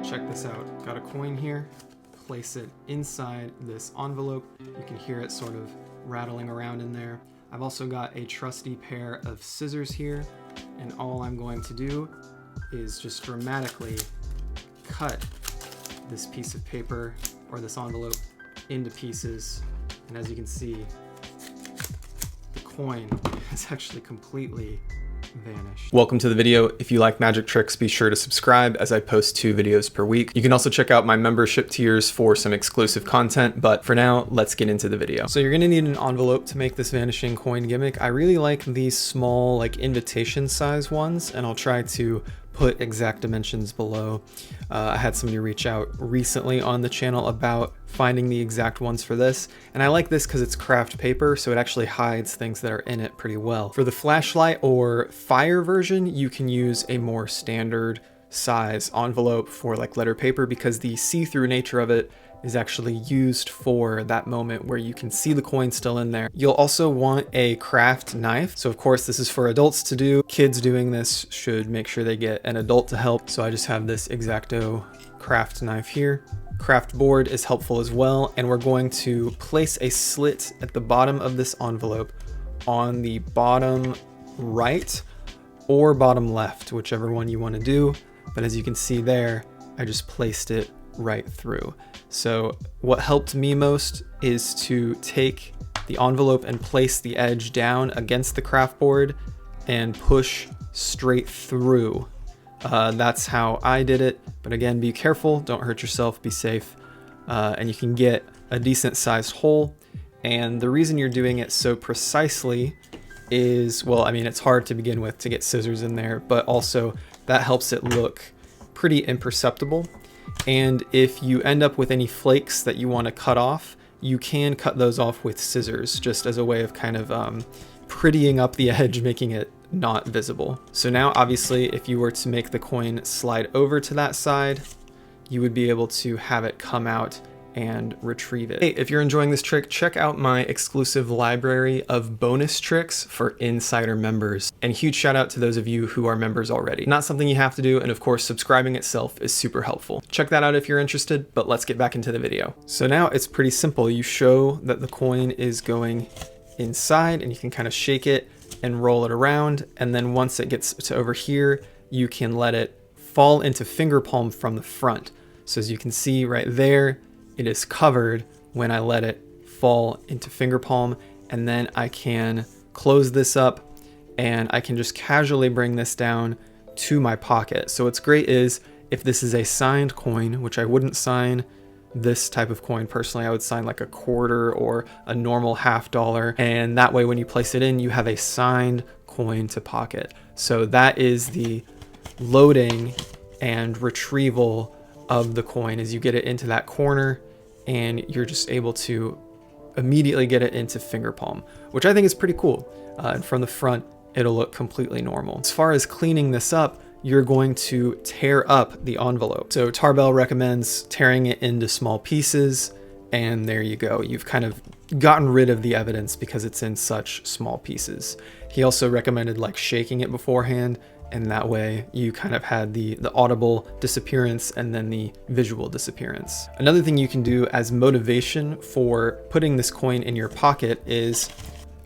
check this out. Got a coin here, place it inside this envelope. You can hear it sort of rattling around in there. I've also got a trusty pair of scissors here, and all I'm going to do is just dramatically cut this piece of paper or this envelope into pieces. And as you can see, the coin has actually completely vanished. Welcome to the video. If you like magic tricks, be sure to subscribe as I post 2 videos per week. You can also check out my membership tiers for some exclusive content, but for now, let's get into the video. So you're gonna need an envelope to make this vanishing coin gimmick. I really like these small, like invitation size ones, and I'll try to put exact dimensions below. I had somebody reach out recently on the channel about finding the exact ones for this, and I like this because it's craft paper, so it actually hides things that are in it pretty well. For the flashlight or fire version, you can use a more standard size envelope for like letter paper because the see-through nature of it is actually used for that moment where you can see the coin still in there. You'll also want a craft knife. So of course this is for adults to do. Kids doing this should make sure they get an adult to help. So I just have this X-Acto craft knife here. Craft board is helpful as well. And we're going to place a slit at the bottom of this envelope on the bottom right or bottom left, whichever one you want to do. But as you can see there, I just placed it right through. So what helped me most is to take the envelope and place the edge down against the craft board and push straight through. That's how I did it. But again, be careful, don't hurt yourself, be safe. And you can get a decent sized hole. And the reason you're doing it so precisely is, well, I mean, it's hard to begin with to get scissors in there, but also that helps it look pretty imperceptible. And if you end up with any flakes that you want to cut off, you can cut those off with scissors, just as a way of kind of prettying up the edge, making it not visible. So now, obviously, if you were to make the coin slide over to that side, you would be able to have it come out and retrieve it. Hey, if you're enjoying this trick, check out my exclusive library of bonus tricks for insider members. And huge shout out to those of you who are members already. Not something you have to do, and of course, subscribing itself is super helpful. Check that out if you're interested, but let's get back into the video. So now it's pretty simple. You show that the coin is going inside, and you can kind of shake it and roll it around. And then once it gets to over here, you can let it fall into finger palm from the front. So as you can see right there, it is covered when I let it fall into finger palm, and then I can close this up and I can just casually bring this down to my pocket. So what's great is if this is a signed coin, which I wouldn't sign this type of coin personally, I would sign like a quarter or a normal $50, and that way when you place it in, you have a signed coin to pocket. So that is the loading and retrieval of the coin, as you get it into that corner and you're just able to immediately get it into finger palm, which I think is pretty cool. And from the front, it'll look completely normal. As far as cleaning this up, you're going to tear up the envelope. So Tarbell recommends tearing it into small pieces, and there you go. You've kind of gotten rid of the evidence because it's in such small pieces. He also recommended like shaking it beforehand, and that way you kind of had the audible disappearance and then the visual disappearance. Another thing you can do as motivation for putting this coin in your pocket is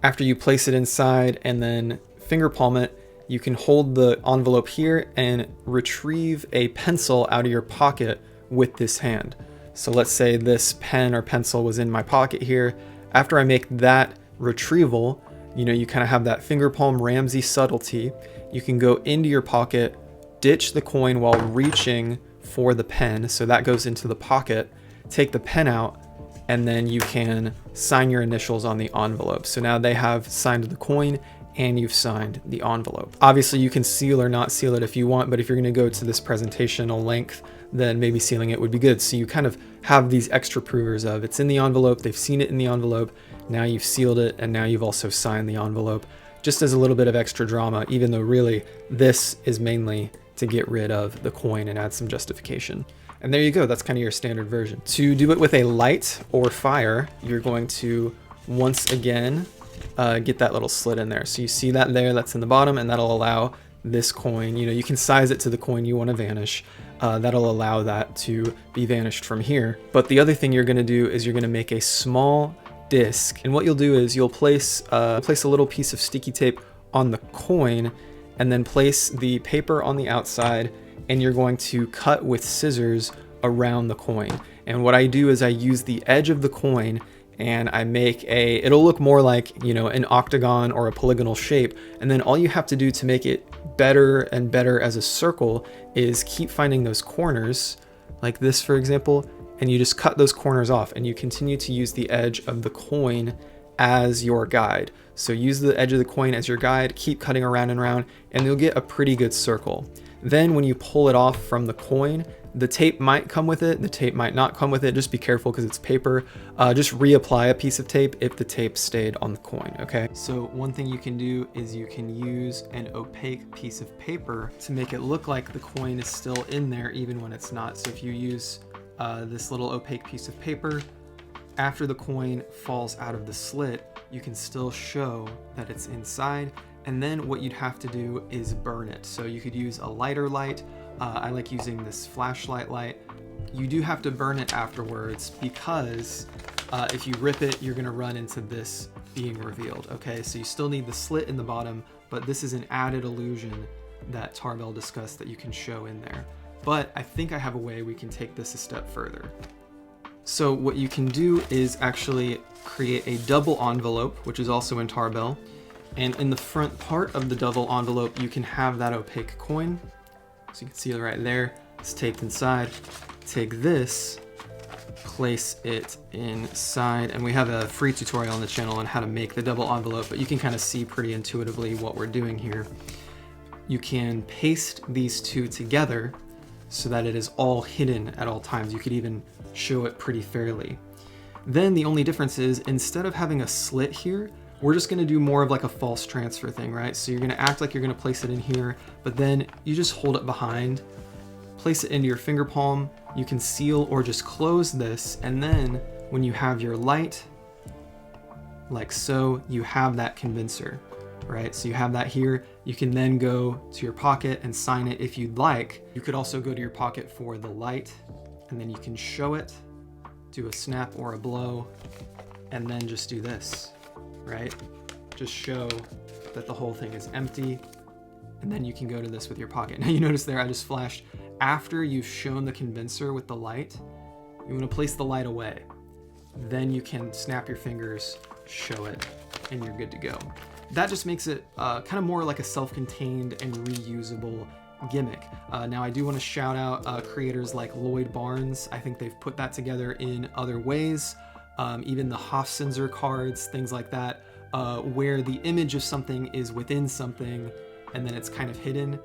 after you place it inside and then finger palm it, you can hold the envelope here and retrieve a pencil out of your pocket with this hand. So let's say this pen or pencil was in my pocket here. After I make that retrieval, you know, you kind of have that finger palm Ramsey subtlety. You can go into your pocket, ditch the coin while reaching for the pen. So that goes into the pocket, take the pen out, and then you can sign your initials on the envelope. So now they have signed the coin and you've signed the envelope. Obviously you can seal or not seal it if you want, but if you're gonna go to this presentational length, then maybe sealing it would be good. So you kind of have these extra provers of it's in the envelope, they've seen it in the envelope, now you've sealed it, and now you've also signed the envelope, just as a little bit of extra drama, even though really this is mainly to get rid of the coin and add some justification. And there you go, that's kind of your standard version. To do it with a light or fire, you're going to once again get that little slit in there. So you see that there, that's in the bottom, and that'll allow this coin, you know, you can size it to the coin you want to vanish. that'll allow that to be vanished from here. But the other thing you're gonna do is you're gonna make a small disc, and what you'll do is you'll place a little piece of sticky tape on the coin, and then place the paper on the outside, and you're going to cut with scissors around the coin. And what I do is I use the edge of the coin and I make it'll look more like, you know, an octagon or a polygonal shape. And then all you have to do to make it better and better as a circle is keep finding those corners, like this, for example, and you just cut those corners off, and you continue to use the edge of the coin as your guide. So use the edge of the coin as your guide, keep cutting around and around, and you'll get a pretty good circle. Then when you pull it off from the coin, the tape might come with it, the tape might not come with it. Just be careful because it's paper. Just reapply a piece of tape if the tape stayed on the coin, okay? So one thing you can do is you can use an opaque piece of paper to make it look like the coin is still in there even when it's not. So if you use this little opaque piece of paper, after the coin falls out of the slit, you can still show that it's inside. And then what you'd have to do is burn it. So you could use a lighter light. I like using this flashlight light. You do have to burn it afterwards because if you rip it, you're gonna run into this being revealed, okay? So you still need the slit in the bottom, but this is an added illusion that Tarbell discussed that you can show in there. But I think I have a way we can take this a step further. So what you can do is actually create a double envelope, which is also in Tarbell. And in the front part of the double envelope, you can have that opaque coin. So you can see it right there. It's taped inside. Take this, place it inside, and we have a free tutorial on the channel on how to make the double envelope, but you can kind of see pretty intuitively what we're doing here. You can paste these two together so that it is all hidden at all times. You could even show it pretty fairly. Then the only difference is, instead of having a slit here, we're just gonna do more of like a false transfer thing, right? So you're gonna act like you're gonna place it in here, but then you just hold it behind, place it into your finger palm. You can seal or just close this, and then when you have your light, like so, you have that convincer, right? So you have that here. You can then go to your pocket and sign it if you'd like. You could also go to your pocket for the light, and then you can show it, do a snap or a blow, and then just do this. Right? Just show that the whole thing is empty, and then you can go to this with your pocket. Now you notice there I just flashed. After you've shown the convincer with the light, you want to place the light away. Then you can snap your fingers, show it, and you're good to go. That just makes it kind of more like a self-contained and reusable gimmick. Now I do want to shout out creators like Lloyd Barnes. I think they've put that together in other ways. Even the Hofzinser cards, things like that, where the image of something is within something and then it's kind of hidden.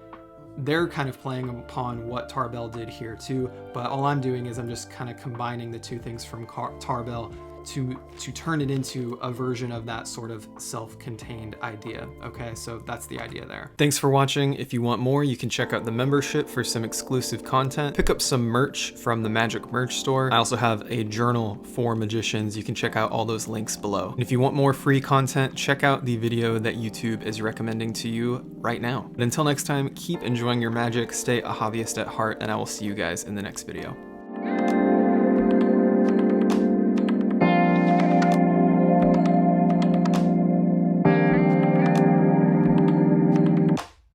They're kind of playing upon what Tarbell did here too, but all I'm doing is I'm just kind of combining the two things from Tarbell to turn it into a version of that sort of self-contained idea. Okay, so that's the idea there. Thanks for watching. If you want more, you can check out the membership for some exclusive content. Pick up some merch from the Magic merch store. I also have a journal for magicians. You can check out all those links below. And if you want more free content, check out the video that YouTube is recommending to you right now. But until next time, keep enjoying your magic, stay a hobbyist at heart, and I will see you guys in the next video.